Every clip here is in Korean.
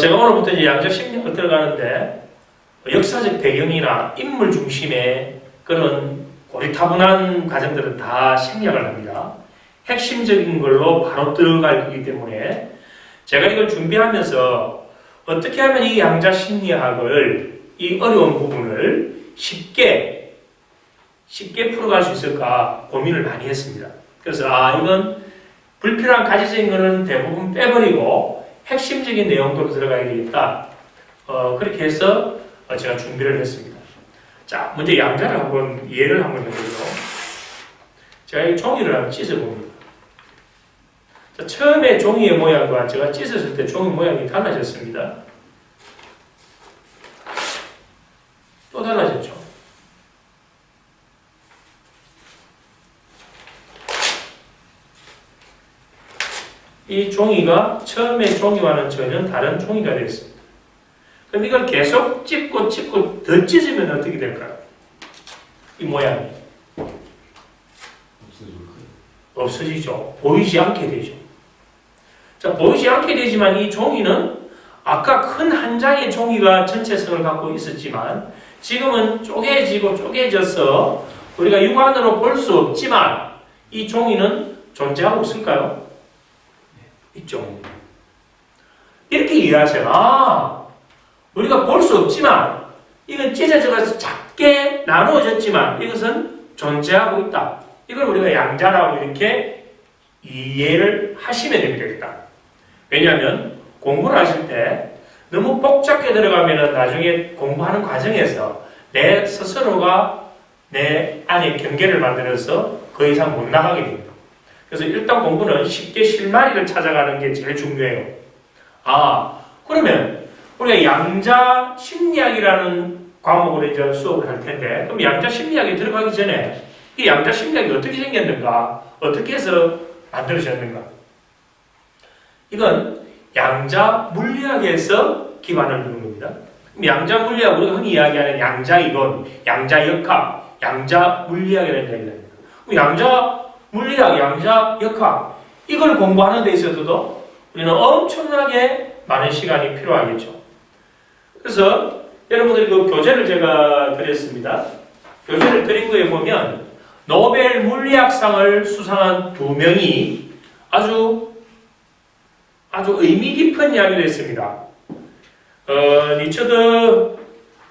제가 오늘부터 이제 양자 심리학을 들어가는데 역사적 배경이나 인물 중심의 그런 고리타분한 과정들은 다 심리학을 합니다. 핵심적인 걸로 바로 들어갈 거기 때문에 제가 이걸 준비하면서 어떻게 하면 이 양자 심리학을 이 어려운 부분을 쉽게 풀어갈 수 있을까 고민을 많이 했습니다. 그래서 이건 불필요한 가지적인 거는 대부분 빼버리고 핵심적인 내용도로 들어가야 되겠다. 그렇게 해서 제가 준비를 했습니다. 자, 먼저 양자를 한번 예를 한번 해보죠. 제가 이 종이를 한번 찢어봅니다. 자, 처음에 종이의 모양과 제가 찢었을 때 종이 모양이 달라졌습니다. 또 달라졌죠. 이 종이가 처음에 종이와는 전혀 다른 종이가 되었습니다. 그럼 이걸 계속 찝고 더 찢으면 어떻게 될까요? 이 모양이 없어지죠. 보이지 않게 되죠. 자, 보이지 않게 되지만 이 종이는 아까 큰 한 장의 종이가 전체성을 갖고 있었지만 지금은 쪼개져서 우리가 육안으로 볼 수 없지만 이 종이는 존재하고 있을까요? 있죠. 이렇게 이해하세요. 우리가 볼 수 없지만 이건 찢어져서 작게 나누어졌지만 이것은 존재하고 있다. 이걸 우리가 양자라고 이렇게 이해를 하시면 됩니다. 왜냐하면 공부를 하실 때 너무 복잡하게 들어가면 나중에 공부하는 과정에서 내 스스로가 내 안에 경계를 만들어서 그 이상 못 나가게 됩니다. 그래서 일단 공부는 쉽게 실마리를 찾아가는 게 제일 중요해요. 그러면 우리가 양자 심리학이라는 과목으로 이제 수업을 할 텐데, 그럼 양자 심리학에 들어가기 전에 이 양자 심리학이 어떻게 생겼는가, 어떻게 해서 만들어졌는가? 이건 양자 물리학에서 기반을 두는 겁니다. 양자 물리학, 우리가 흔히 이야기하는 양자 이론, 양자 역학, 양자 물리학이라는 이야기를 합니다. 양자 물리학, 양자 역학, 이걸 공부하는 데 있어서도 우리는 엄청나게 많은 시간이 필요하겠죠. 그래서 여러분들이 그 교재를 제가 드렸습니다. 교재를 드린 거에 보면 노벨 물리학상을 수상한 두 명이 아주 의미 깊은 이야기를 했습니다. 리처드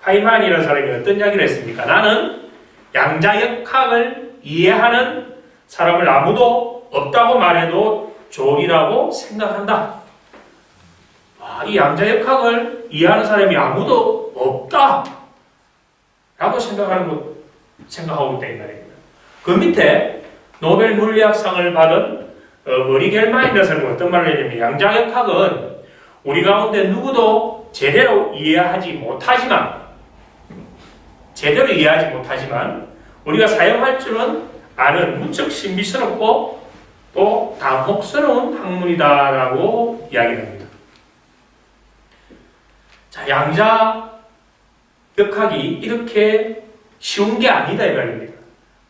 파이만이라는 사람이 어떤 이야기를 했습니까? 나는 양자역학을 이해하는 사람을 아무도 없다고 말해도 좋으리라고 생각한다. 이 양자역학을 이해하는 사람이 아무도 없다 라고 생각하고 있다 이 말입니다. 그 밑에 노벨 물리학상을 받은 머리 겔마인이라는 사람이 어떤 말을 했냐면 양자역학은 우리 가운데 누구도 제대로 이해하지 못하지만 우리가 사용할 줄은 아는 무척 신비스럽고 또 감옥스러운 학문이다라고 이야기합니다. 자, 양자역학이 이렇게 쉬운 게 아니다 이 말입니다.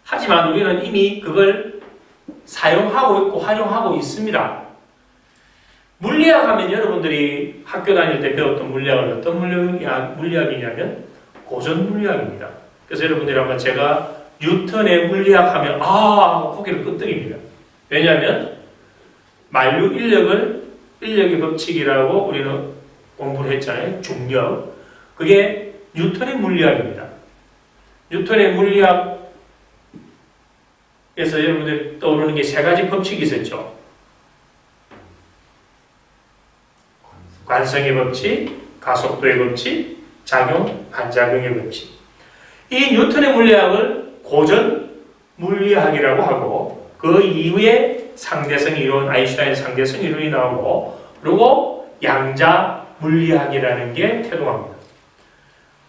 하지만 우리는 이미 그걸 사용하고 있고 활용하고 있습니다. 물리학 하면 여러분들이 학교 다닐 때 배웠던 물리학은 어떤 물리학이냐면 고전 물리학입니다. 그래서 여러분들이 아마 제가 뉴턴의 물리학 하면 고개를 끄덕입니다. 왜냐하면 만류 인력의 법칙이라고 우리는 공부를 했잖아요. 중력. 그게 뉴턴의 물리학입니다. 뉴턴의 물리학에서 여러분들 떠오르는 게 세 가지 법칙이 있었죠. 관성의 법칙, 가속도의 법칙, 작용, 반작용의 법칙. 이 뉴턴의 물리학을 고전 물리학이라고 하고 그 이후에 상대성 이론, 아인슈타인의 상대성 이론이 나오고 그리고 양자 물리학이라는 게 태동합니다.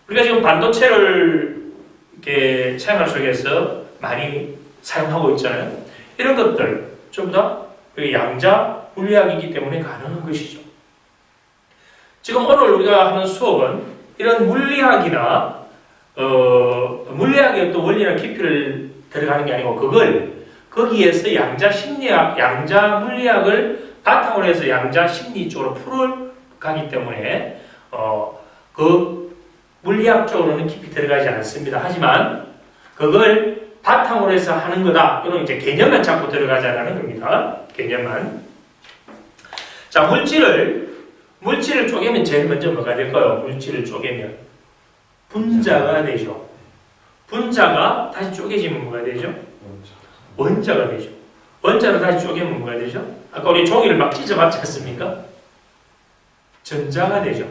우리가 지금 반도체를 이렇게 생활 속에서 많이 사용하고 있잖아요. 이런 것들 전부 다 양자 물리학이기 때문에 가능한 것이죠. 지금 오늘 우리가 하는 수업은 이런 물리학이나 물리학의 또 원리나 깊이를 들어가는 게 아니고 거기에서 양자 심리학, 양자 물리학을 바탕으로 해서 양자 심리 쪽으로 가기 때문에 그 물리학적으로는 깊이 들어가지 않습니다. 하지만 그걸 바탕으로 해서 하는 거다. 이런 이제 개념만 잡고 들어가자라는 겁니다. 개념만. 자, 물질을 쪼개면 제일 먼저 뭐가 될까요? 물질을 쪼개면 분자가 되죠. 분자가 다시 쪼개지면 뭐가 되죠? 원자가 되죠. 원자를 다시 쪼개면 뭐가 되죠? 아까 우리 종이를 막 찢어봤지 않습니까? 전자가 되죠.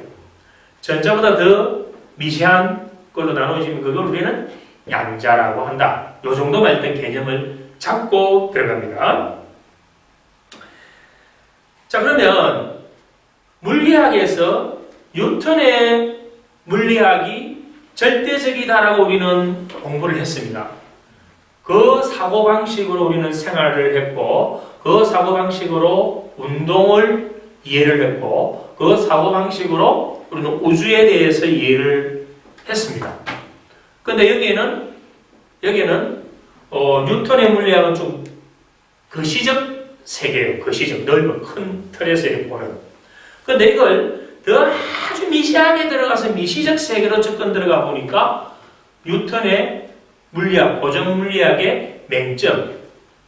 전자보다 더 미세한 걸로 나눠지면 그걸 우리는 양자라고 한다. 이 정도만 일단 개념을 잡고 들어갑니다. 자, 그러면 물리학에서 뉴턴의 물리학이 절대적이다라고 우리는 공부를 했습니다. 그 사고방식으로 우리는 생활을 했고, 그 사고방식으로 운동을 이해를 했고, 그 사고방식으로 우리는 우주에 대해서 이해를 했습니다. 근데 여기에는 뉴턴의 물리학은 좀 거시적 세계예요. 거시적, 넓은 큰 틀에서 보는. 근데 이걸 더 아주 미세하게 들어가서 미시적 세계로 접근 들어가 보니까 뉴턴의 물리학, 고전 물리학의 맹점,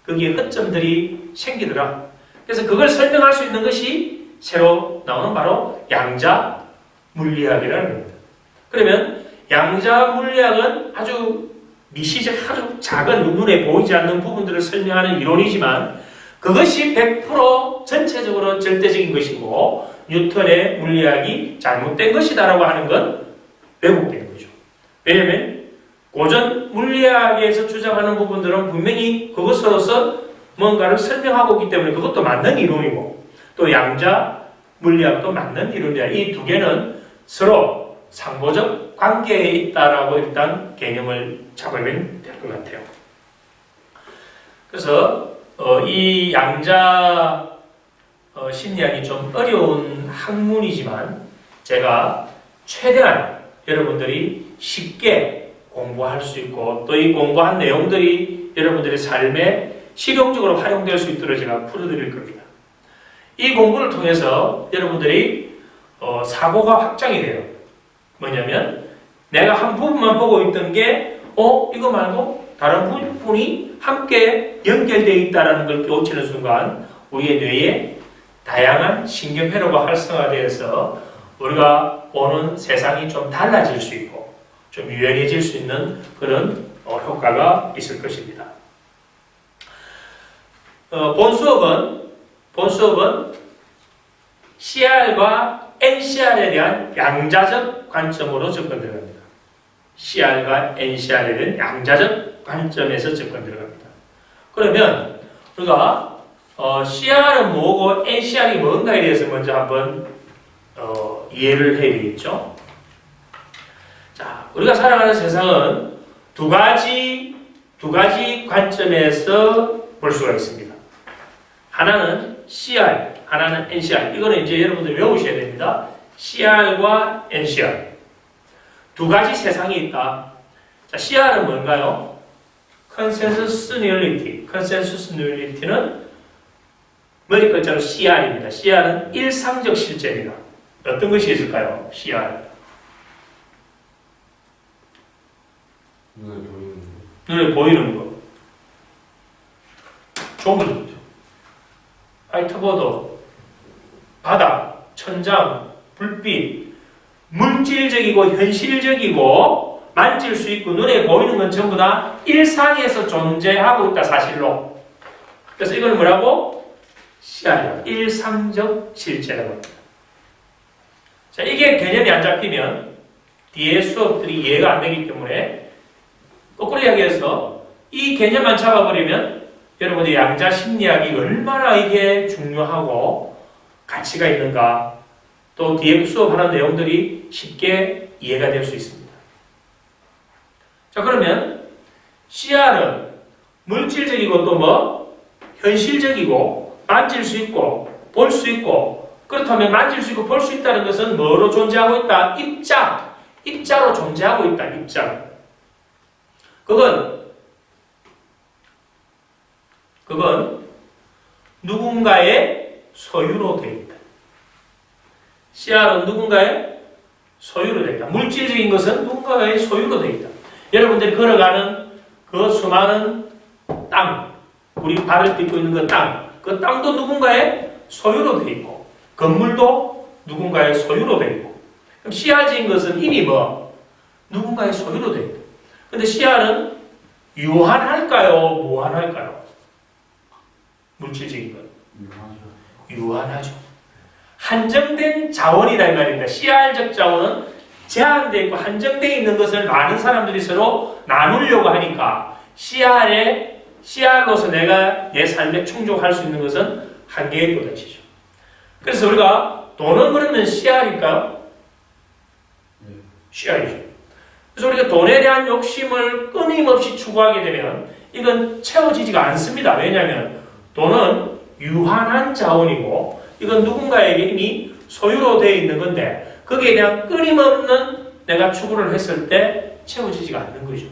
거기에 허점들이 생기더라. 그래서 그걸 설명할 수 있는 것이 새로 나오는 바로 양자 물리학이라는 겁니다. 그러면 양자 물리학은 아주 미시적, 아주 작은 눈에 보이지 않는 부분들을 설명하는 이론이지만 그것이 100% 전체적으로 절대적인 것이고 뉴턴의 물리학이 잘못된 것이다라고 하는 건 왜곡된 거죠. 왜냐하면 고전 물리학에서 주장하는 부분들은 분명히 그것으로서 뭔가를 설명하고 있기 때문에 그것도 맞는 이론이고 또 양자 물리학도 맞는 이론이야. 이 두 개는 서로 상호적 관계에 있다라고 일단 개념을 잡으면 될 것 같아요. 그래서 이 양자 심리학이 좀 어려운 학문이지만 제가 최대한 여러분들이 쉽게 공부할 수 있고 또 이 공부한 내용들이 여러분들의 삶에 실용적으로 활용될 수 있도록 제가 풀어드릴 겁니다. 이 공부를 통해서 여러분들이 사고가 확장이 돼요. 뭐냐면 내가 한 부분만 보고 있던 게 이거 말고 다른 부분이 함께 연결되어 있다는 걸 깨우치는 순간 우리의 뇌에 다양한 신경회로가 활성화되어서 우리가 보는 세상이 좀 달라질 수 있고 좀 유연해질 수 있는 그런 효과가 있을 것입니다. 본 수업은 CR과 NCR에 대한 양자적 관점으로 접근 들어갑니다. CR과 NCR에 대한 양자적 관점에서 접근 들어갑니다. 그러면 우리가 CR은 뭐고 NCR이 뭔가에 대해서 먼저 한번 이해를 해야 되겠죠. 자, 우리가 살아가는 세상은 두 가지 관점에서 볼 수가 있습니다. 하나는 CR, 하나는 NCR. 이거는 이제 여러분들 외우셔야 됩니다. CR과 NCR. 두 가지 세상이 있다. 자, CR은 뭔가요? Consensus Reality. Consensus Reality는 머리 글자로 CR입니다. CR은 일상적 실제입니다. 어떤 것이 있을까요? CR. 눈에 보이는 거. 종이, 화이트보드, 바닥, 천장, 불빛, 물질적이고 현실적이고 만질 수 있고 눈에 보이는 건 전부 다 일상에서 존재하고 있다, 사실로. 그래서 이걸 뭐라고? CR이야. 일상적 실제라고 합니다. 자, 이게 개념이 안 잡히면 뒤에 수업들이 이해가 안 되기 때문에 거꾸로 이야기해서 이 개념만 잡아버리면 여러분의 양자 심리학이 얼마나 이게 중요하고 가치가 있는가 또 뒤에 수업하는 내용들이 쉽게 이해가 될 수 있습니다. 자, 그러면 CR은 물질적이고 또 뭐 현실적이고 만질 수 있고 볼 수 있고 그렇다면 만질 수 있고 볼 수 있다는 것은 뭐로 존재하고 있다? 입자로 존재하고 있다. 입자. 그건 누군가의 소유로 되어 있다. CR은 누군가의 소유로 되어 있다. 물질적인 것은 누군가의 소유로 되어 있다. 여러분들이 걸어가는 그 수많은 땅, 우리 발을 딛고 있는 그 땅, 그 땅도 누군가의 소유로 되어 있고, 건물도 누군가의 소유로 되어 있고, 그럼 CR적인 것은 이미 누군가의 소유로 되어 있다. 근데 CR은 유한할까요? 무한할까요? 물질적인 것. 유한하죠. 한정된 자원이다 이 말입니다. CR적 자원은 제한되어 있고 한정되어 있는 것을 많은 사람들이 서로 나누려고 하니까 CR로서 내가 내 삶에 충족할 수 있는 것은 한계에 도달치죠. 그래서 우리가 돈은 그러면 CR일까요? CR이죠. 그래서 우리가 돈에 대한 욕심을 끊임없이 추구하게 되면 이건 채워지지가 않습니다. 왜냐하면 돈은 유한한 자원이고 이건 누군가에게 이미 소유로 되어 있는 건데 거기에 대한 끊임없는 내가 추구를 했을 때 채워지지가 않는 거죠.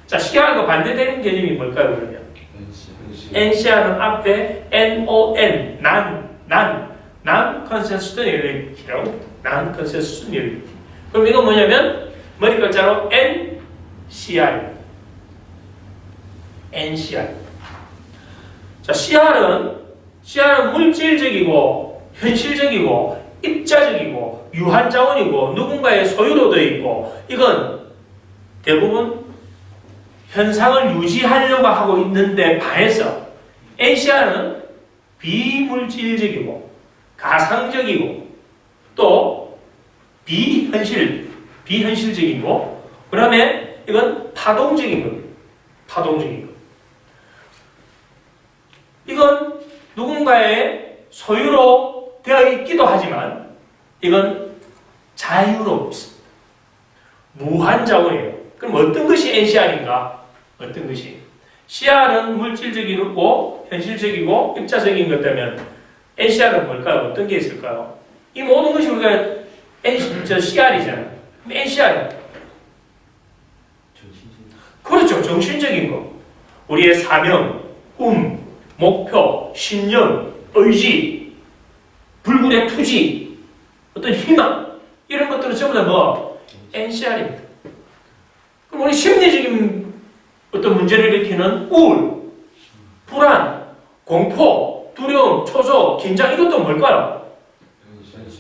자, CR과 반대되는 개념이 뭘까요, 그러면? NCR은 앞에 NON, Non-Consistent-Reality라고 Non-Consistent-Reality. 그럼 이건 뭐냐면 머리 글자로 NCR. NCR. 자, CR은 물질적이고 현실적이고 입자적이고 유한자원이고 누군가의 소유로 되어 있고 이건 대부분 현상을 유지하려고 하고 있는데 반해서 NCR은 비물질적이고 가상적이고 또 비현실적이고 그 다음에 이건 파동적인 겁니다. 파동적인 것. 이건 누군가의 소유로 되어 있기도 하지만 이건 자유롭습니다. 무한자원이에요. 그럼 어떤 것이 NCR인가? 어떤 것이? CR은 물질적이고 현실적이고 입자적인 것이라면 NCR은 뭘까요? 어떤 게 있을까요? 이 모든 것이 우리가 CR이잖아요. NCR은 그렇죠. 정신적인 거. 우리의 사명, 목표, 신념, 의지, 불굴의 투지, 어떤 희망 이런 것들은 전부 다 NCR입니다. 그럼 우리 심리적인 어떤 문제를 일으키는 우울, 불안, 공포, 두려움, 초조, 긴장 이것도 뭘까요?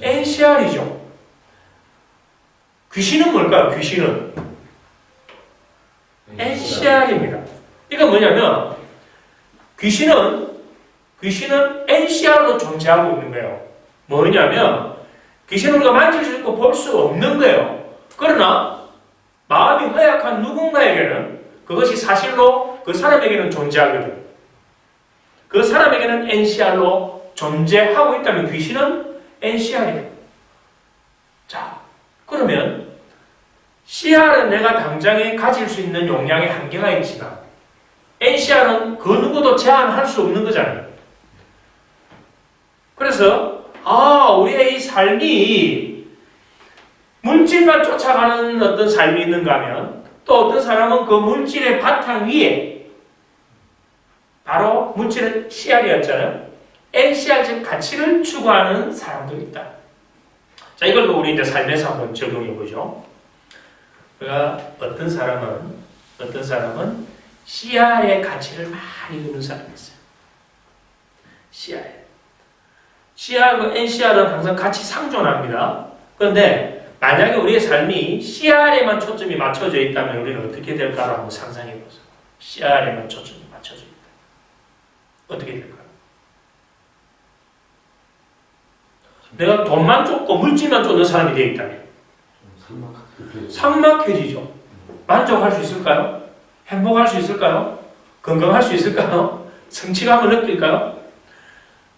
NCR이죠. 귀신은 뭘까요? 귀신은 NCR입니다. 이건 뭐냐면 귀신은 NCR로 존재하고 있는 거예요. 뭐냐면 귀신은 우리가 만질 수 있고 볼 수 없는 거예요. 그러나 마음이 허약한 누군가에게는 그것이 사실로 그 사람에게는 존재하거든. 그 사람에게는 NCR로 존재하고 있다면 귀신은 NCR이에요. 자, 그러면 CR은 내가 당장에 가질 수 있는 용량의 한계가 있지만 NCR은 그 누구도 제한할 수 없는 거잖아요. 그래서 우리의 이 삶이 물질만 쫓아가는 어떤 삶이 있는가 하면 또 어떤 사람은 그 물질의 바탕 위에 바로 물질은 CR이었잖아요. NCR 즉 가치를 추구하는 사람도 있다. 자, 이걸로 우리 이제 삶에서 한번 적용해 보죠. 그러니까 어떤 사람은 CR의 가치를 많이 두는 사람이 있어요. CR과 NCR은 항상 같이 상존합니다. 그런데 만약에 우리의 삶이 CR에만 초점이 맞춰져 있다면 우리는 어떻게 될까를 한번 상상해 보세요. CR에만 초점이 맞춰져 있다. 어떻게 될까요? 내가 돈만 쫓고 물질만 쫓는 사람이 되어 있다면 삭막해지죠. 만족할 수 있을까요? 행복할 수 있을까요? 건강할 수 있을까요? 성취감을 느낄까요?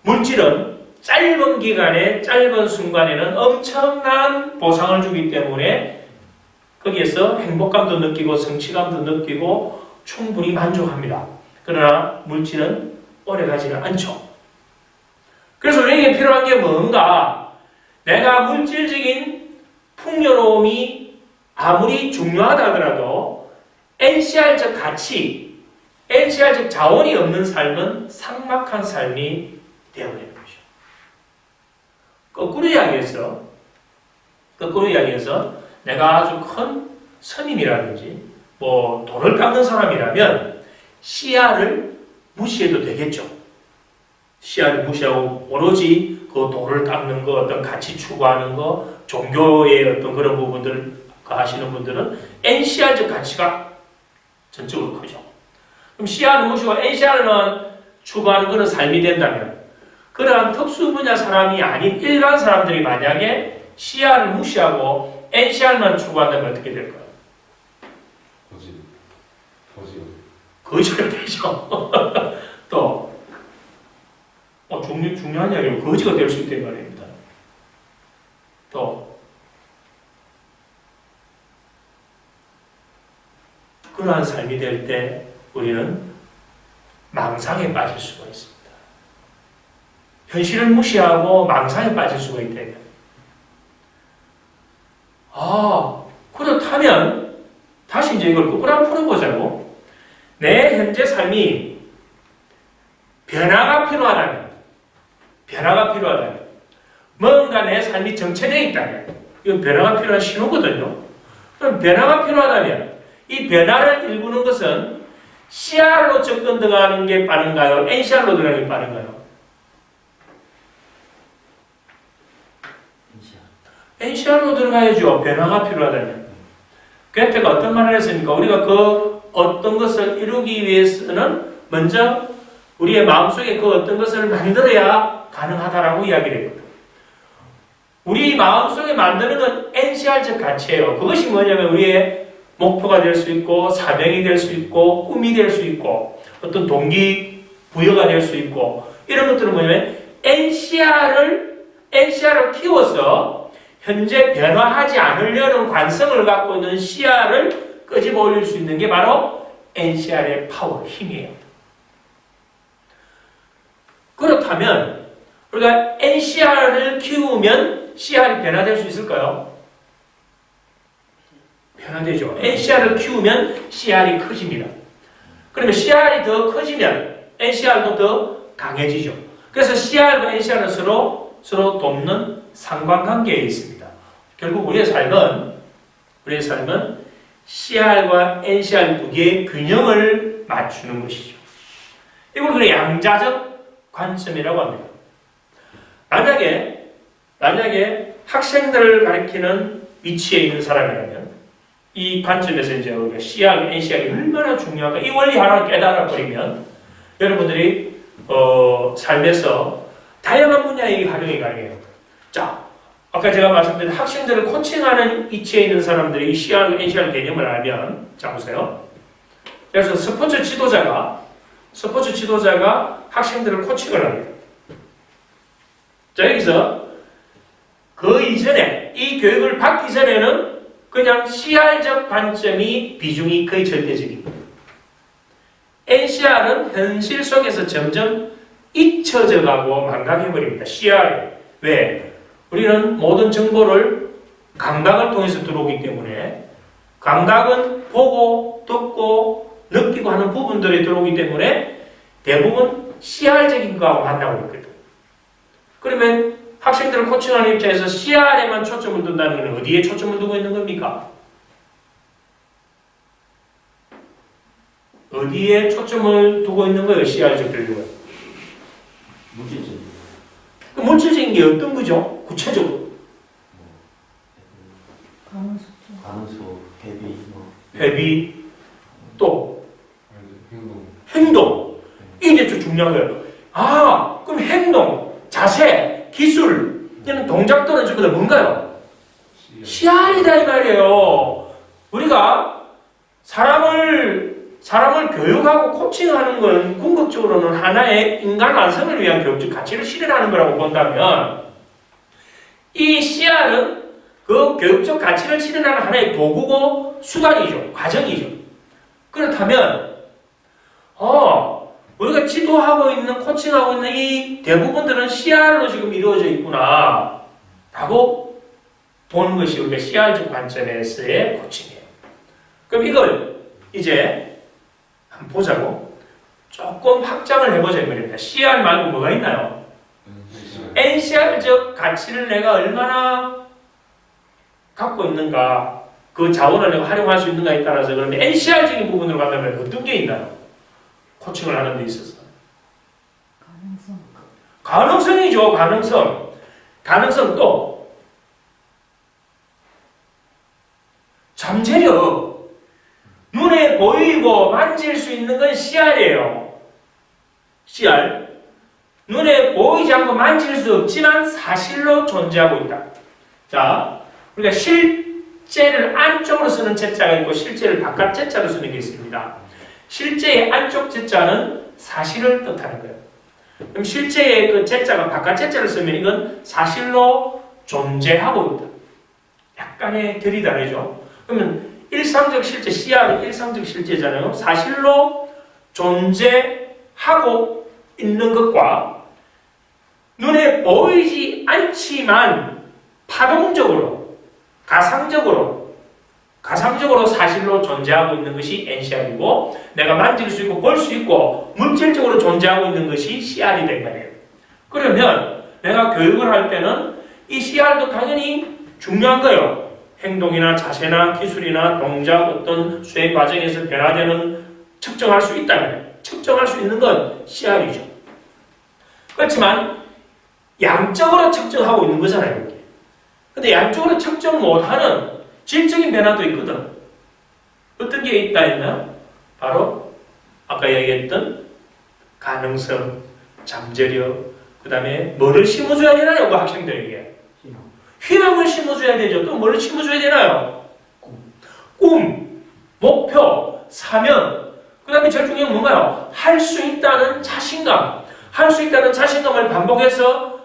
물질은 짧은 기간에 짧은 순간에는 엄청난 보상을 주기 때문에 거기에서 행복감도 느끼고 성취감도 느끼고 충분히 만족합니다. 그러나 물질은 오래가지는 않죠. 그래서 우리에게 필요한 게 뭔가? 내가 물질적인 풍요로움이 아무리 중요하다 하더라도 NCR적 가치, NCR적 자원이 없는 삶은 삭막한 삶이 되어버리는 거죠. 거꾸로 이야기해서 거꾸로 이야기해서 내가 아주 큰 스님이라든지 뭐 돈을 닦는 사람이라면 시야를 무시해도 되겠죠. 시야를 무시하고 오로지 그 돈을 닦는 거, 어떤 가치 추구하는 거, 종교의 어떤 그런 부분들을 하시는 분들은 NCR적 가치가 전적으로 크죠. 그럼 시야를 무시하고 NCR만 추구하는 그런 삶이 된다면 그러한 특수 분야 사람이 아닌 일반 사람들이 만약에 시야를 무시하고 NCR만 추구한다면 어떻게 될까요? 거지가 되죠. 또 중요한 이야기로 거지가 될 수 있단 말입니다. 또 그러한 삶이 될 때 우리는 망상에 빠질 수가 있습니다. 현실을 무시하고 망상에 빠질 수가 있다. 그렇다면 다시 이제 이걸 거꾸로 한번 풀어보자고. 내 현재 삶이 변화가 필요하다면 뭔가 내 삶이 정체되어 있다면 이건 변화가 필요한 신호거든요. 그럼 변화가 필요하다면 이 변화를 일구는 것은 CR로 접근 들어가는 게 빠른가요? NCR로 들어가는 게 빠른가요? NCR로 들어가야죠. 변화가 필요하다면. 괴테가 어떤 말을 했습니까? 우리가 그 어떤 것을 이루기 위해서는 먼저 우리의 마음속에 그 어떤 것을 만들어야 가능하다라고 이야기를 해요. 우리 마음속에 만드는 건 NCR적 가치예요. 그것이 뭐냐면 우리의 목표가 될 수 있고 사명이 될 수 있고 꿈이 될 수 있고 어떤 동기부여가 될 수 있고 이런 것들은 뭐냐면 NCR을 키워서 현재 변화하지 않으려는 관성을 갖고 있는 CR을 끄집어 올릴 수 있는 게 바로 NCR의 파워, 힘이에요. 그렇다면 우리가 NCR을 키우면 CR이 변화될 수 있을까요? 변화되죠. NCR을 키우면 CR이 커집니다. 그러면 CR이 더 커지면 NCR도 더 강해지죠. 그래서 CR과 NCR은 서로 돕는 상관관계에 있습니다. 결국 우리의 삶은 CR과 NCR 두 개의 균형을 맞추는 것이죠. 이걸 우리가 양자적 관점이라고 합니다. 만약에 학생들을 가리키는 위치에 있는 사람이라면 이 관점에서 이제 우리가 CR과 NCR이 얼마나 중요한가 이 원리 하나를 깨달아 버리면 여러분들이 삶에서 다양한 분야의 활용이 가능해요. 자, 아까 제가 말씀드린 학생들을 코칭하는 위치에 있는 사람들이 이 CR과 NCR 개념을 알면 자 보세요. 그래서 스포츠 지도자가 학생들을 코칭을 합니다. 자 여기서 그 이전에 이 교육을 받기 전에는 그냥 CR적 관점이 비중이 거의 절대적입니다. NCR은 현실 속에서 점점 잊혀져 가고 망각해버립니다. CR. 왜? 우리는 모든 정보를 감각을 통해서 들어오기 때문에 감각은 보고, 듣고, 느끼고 하는 부분들이 들어오기 때문에 대부분 CR적인 거하고 만나고 있거든. 그러면 학생들을 코칭하는 입장에서 CR에만 초점을 둔다는 것은 어디에 초점을 두고 있는 겁니까? 어디에 초점을 두고 있는 거예요? CR적 교육은? 물질적인. 그 물질적인 게 어떤 거죠? 구체적으로. 간수, 회비, 또 행동. 이게 좀 중요한 거예요. 그럼 행동, 자세, 기술 이런 동작들은 전부 다 뭔가요? CR이다 이 말이에요. 우리가 사람을 교육하고 코칭하는 건 궁극적으로는 하나의 인간 완성을 위한 교육적 가치를 실현하는 거라고 본다면 이 CR은 그 교육적 가치를 실현하는 하나의 도구고 수단이죠. 과정이죠. 그렇다면 우리가 지도하고 있는 코칭하고 있는 이 대부분들은 CR로 지금 이루어져 있구나 라고 보는 것이 우리가 CR적 관점에서의 코칭이에요. 그럼 이걸 이제 한번 보자고 조금 확장을 해보자 이 말입니다. CR 말고 뭐가 있나요? NCR적 가치를 내가 얼마나 갖고 있는가, 그 자원을 내가 활용할 수 있는가에 따라서 그런데 NCR적인 부분으로 간다면 어떤 게 있나요? 코칭을 하는 데 있어서. 가능성이죠, 가능성. 가능성 또 잠재력. 눈에 보이고 만질 수 있는 건 CR이에요. CR. 눈에 보이지 않고 만질 수 없지만 사실로 존재하고 있다. 자, 우리가 실제를 안쪽으로 쓰는 제자가 있고 실제를 바깥 제자로 쓰는 게 있습니다. 실제의 안쪽 제자는 사실을 뜻하는 거예요. 그럼 실제의 그 제자가 바깥 제자를 쓰면 이건 사실로 존재하고 있다. 약간의 결이 다르죠. 그러면 일상적 실제, CR은 일상적 실제잖아요. 사실로 존재하고 있는 것과 눈에 보이지 않지만 파동적으로, 가상적으로 사실로 존재하고 있는 것이 NCR이고 내가 만질 수 있고 볼 수 있고 물질적으로 존재하고 있는 것이 CR이 된 거예요. 그러면 내가 교육을 할 때는 이 CR도 당연히 중요한 거예요. 행동이나 자세나 기술이나 동작, 어떤 수행 과정에서 변화되는 측정할 수 있다면 측정할 수 있는 건 CR이죠. 그렇지만 양적으로 측정하고 있는 거잖아요. 이게. 근데 양적으로 측정 못하는 질적인 변화도 있거든. 어떤 게 있다 했나요? 바로 아까 얘기했던 가능성, 잠재력, 그 다음에 뭐를 심어줘야 되나요? 그 학생들에게. 희망을 심어줘야 되죠. 또 뭘 심어줘야 되나요? 꿈, 목표, 사명. 그 다음에 제일 중요한 건 뭔가요? 할 수 있다는 자신감. 할 수 있다는 자신감을 반복해서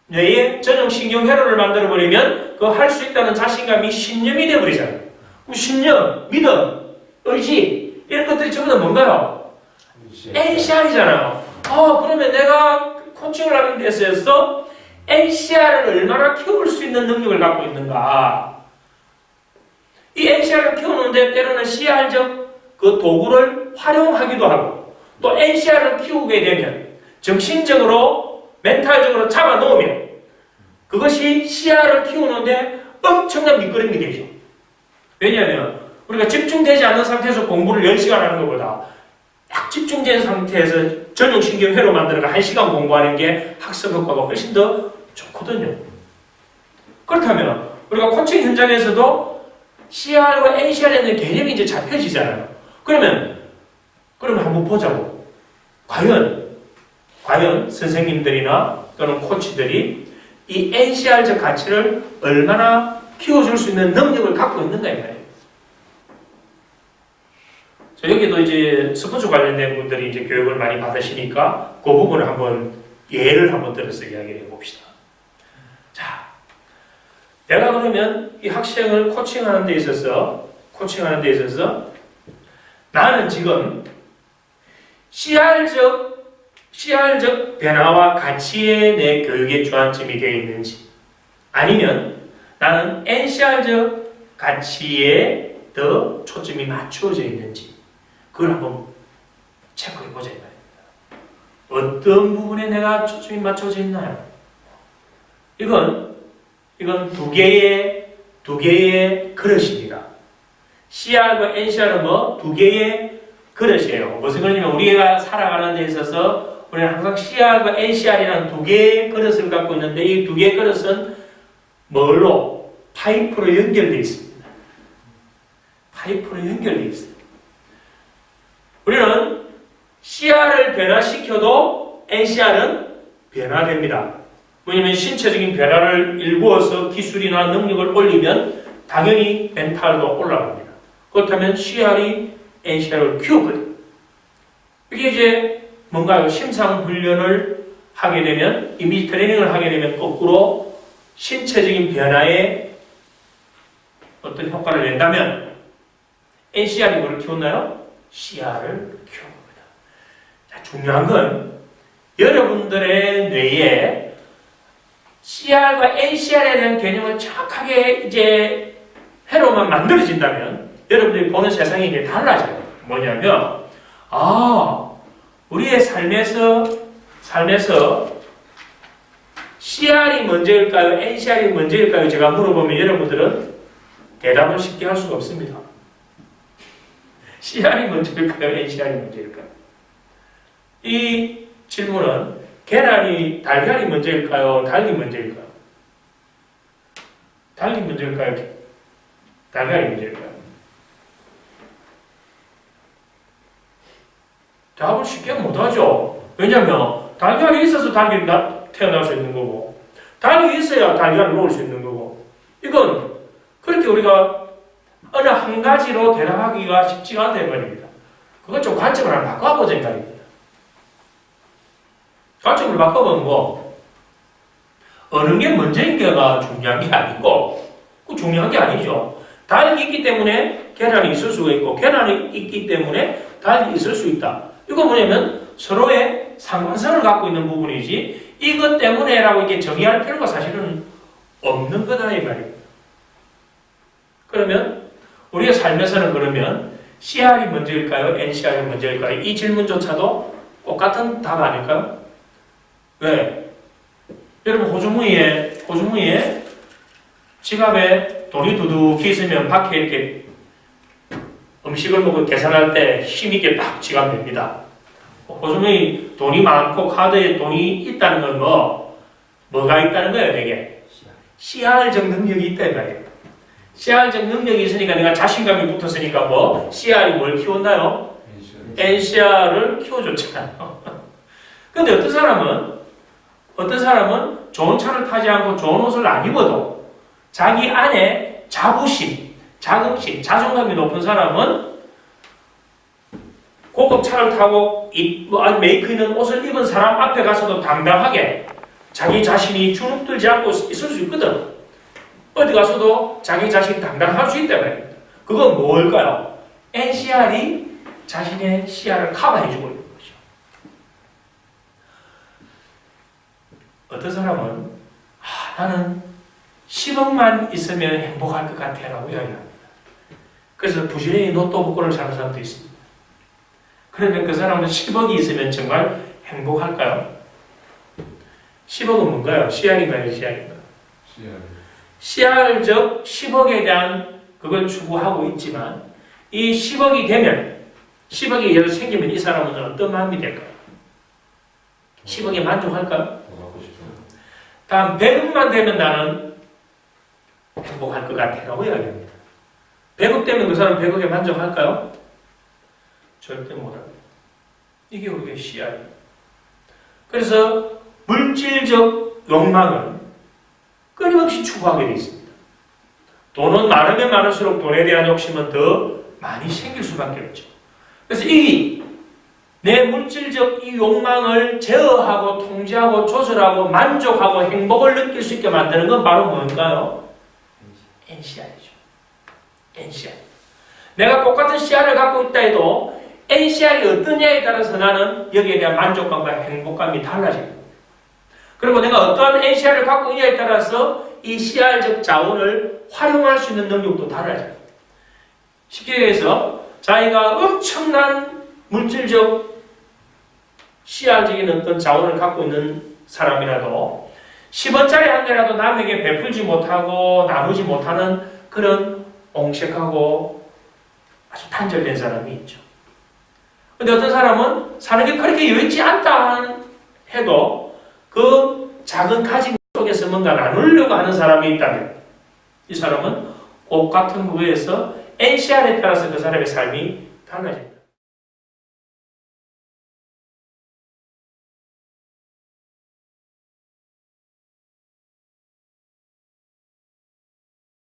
뇌에 전형신경 회로를 만들어버리면 그 할 수 있다는 자신감이 신념이 되어버리잖아요. 그럼 신념, 믿음, 의지 이런 것들이 전부 다 뭔가요? NCR이잖아요. 그러면 내가 코칭을 하는 데 있어서 NCR을 얼마나 키울 수 있는 능력을 갖고 있는가. 이 NCR을 키우는데 때로는 CR적 그 도구를 활용하기도 하고 또 NCR을 키우게 되면 정신적으로 멘탈적으로 잡아놓으면 그것이 CR을 키우는데 엄청난 밑거름이 되죠. 왜냐하면 우리가 집중되지 않는 상태에서 공부를 10시간 하는 것보다 딱 집중된 상태에서 전용신경회로 만들어가 1시간 공부하는 게 학습 효과가 훨씬 더 좋거든요. 그렇다면 우리가 코칭 현장에서도 CR과 NCR에 대한 개념이 이제 잡혀지잖아요. 그러면 한번 보자고. 과연 선생님들이나 또는 코치들이 이 NCR적 가치를 얼마나 키워줄 수 있는 능력을 갖고 있는가 이 말이에요. 자, 여기도 이제 스포츠 관련된 분들이 이제 교육을 많이 받으시니까 그 부분을 한번 예를 한번 들어서 이야기를 해봅시다. 자, 내가 그러면 이 학생을 코칭하는 데 있어서 나는 지금 CR적 변화와 가치에 내 교육의 주안점이 되어 있는지 아니면 나는 NCR적 가치에 더 초점이 맞추어져 있는지 그걸 한번 체크해보자 이 말입니다. 어떤 부분에 내가 초점이 맞춰져 있나요? 이건 두 개의 그릇입니다. CR과 NCR은 두 개의 그릇이에요. 무슨 그릇이냐면 우리가 살아가는 데 있어서 우리는 항상 CR과 NCR이라는 두 개의 그릇을 갖고 있는데 이 두 개의 그릇은 뭘로? 파이프로 연결되어 있습니다. 파이프로 연결되어 있어요. 우리는 CR을 변화시켜도 NCR은 변화됩니다. 왜냐하면 신체적인 변화를 일구어서 기술이나 능력을 올리면 당연히 멘탈도 올라갑니다. 그렇다면 CR이 NCR을 키우거든요. 이게 이제 뭔가요? 심상훈련을 하게 되면, 이미지 트레이닝을 하게 되면 거꾸로 신체적인 변화에 어떤 효과를 낸다면 NCR이 뭐를 키웠나요? CR을 키운 겁니다. 자, 중요한 건 여러분들의 뇌에 CR과 NCR에 대한 개념을 정확하게 이제 회로만 만들어진다면 여러분들이 보는 세상이 이제 달라져요. 뭐냐면 우리의 삶에서 CR이 먼저일까요? NCR이 먼저일까요? 제가 물어보면 여러분들은 대답을 쉽게 할 수가 없습니다. CR이 먼저일까요? NCR이 먼저일까요? 이 질문은 달걀이 먼저일까요? 닭이 먼저일까요? 닭이 먼저일까요? 달걀이 먼저일까요? 답을 쉽게 못하죠. 왜냐하면 달걀이 있어서 닭이 태어날 수 있는 거고 닭이 있어야 달걀을 놓을 수 있는 거고 이건 그렇게 우리가 어느 한 가지로 대답하기가 쉽지가 않다 이 말입니다. 그건 좀 관점을 한번 바꿔보자 이 말입니다. 관점을 바꿔보면 어느 게 먼저인가가 중요한 게 아니고 그 중요한 게 아니죠. 닭이 있기 때문에 계란이 있을 수가 있고 계란이 있기 때문에 닭이 있을 수 있다. 이거 뭐냐면 서로의 상관성을 갖고 있는 부분이지 이것 때문에라고 이렇게 정의할 필요가 사실은 없는 거다 이 말입니다. 그러면 우리의 삶에서는 그러면 CR이 먼저일까요? NCR이 먼저일까요? 이 질문조차도 똑같은 답 아닐까요? 왜? 여러분 호주머니에 지갑에 돈이 두둑히 있으면 밖에 이렇게 음식을 먹고 계산할 때 힘있게 딱 지갑 냅니다. 호주머니 돈이 많고 카드에 돈이 있다는 건 뭐가 있다는 거예요, 되게? CR적 능력이 있다, 이 말이에요. CR적 능력이 있으니까 내가 자신감이 붙었으니까 CR이 뭘 키웠나요? NCR을 키워줬잖아요. 근데 어떤 사람은 좋은 차를 타지 않고 좋은 옷을 안 입어도 자기 안에 자부심, 자긍심, 자존감이 높은 사람은 고급 차를 타고 메이크 있는 옷을 입은 사람 앞에 가서도 당당하게 자기 자신이 주눅들지 않고 있을 수 있거든. 어디 가서도 자기 자신이 당당할 수 있다 말입니다. 그건 뭘까요? NCR이 자신의 CR을 커버해주고 있는 거죠. 어떤 사람은 나는 10억만 있으면 행복할 것 같아 라고 이야기합니다. 그래서 부지런히 로또 복권을 사는 사람도 있습니다. 그러면 그 사람은 10억이 있으면 정말 행복할까요? 10억은 뭔가요? CR인가요? CR인가요? CR적 10억에 대한 그걸 추구하고 있지만 이 10억이 되면 10억이 예를 생기면 이 사람은 어떤 마음이 될까요? 10억에 만족할까요? 다음 100억만 되면 나는 행복할 것 같아라고 이야기합니다. 100억 되면 그 사람 100억에 만족할까요? 절대 못합니다. 이게 우리의 CR이에요. 그래서 물질적 욕망은 끊임없이 추구하게 되어 있습니다. 돈은 많으면 많을수록 돈에 대한 욕심은 더 많이 생길 수밖에 없죠. 그래서 내 물질적 이 욕망을 제어하고 통제하고 조절하고 만족하고 행복을 느낄 수 있게 만드는 건 바로 뭔가요? NCR이죠. NCR. 내가 똑같은 CR을 갖고 있다 해도 NCR이 어떠냐에 따라서 나는 여기에 대한 만족감과 행복감이 달라집니다. 그리고 내가 어떠한 NCR을 갖고 있냐에 따라서 이 CR적 자원을 활용할 수 있는 능력도 달라져요. 쉽게 얘기해서 자기가 엄청난 물질적 CR적인 어떤 자원을 갖고 있는 사람이라도 10원짜리 한 개라도 남에게 베풀지 못하고 나누지 못하는 그런 옹색하고 아주 단절된 사람이 있죠. 근데 어떤 사람은 사는 게 그렇게 여의치 않다 해도 그 작은 가짐 속에서 뭔가 나누려고 하는 사람이 있다면 이 사람은 똑같은 부분에서 NCR에 따라서 그 사람의 삶이 달라집니다.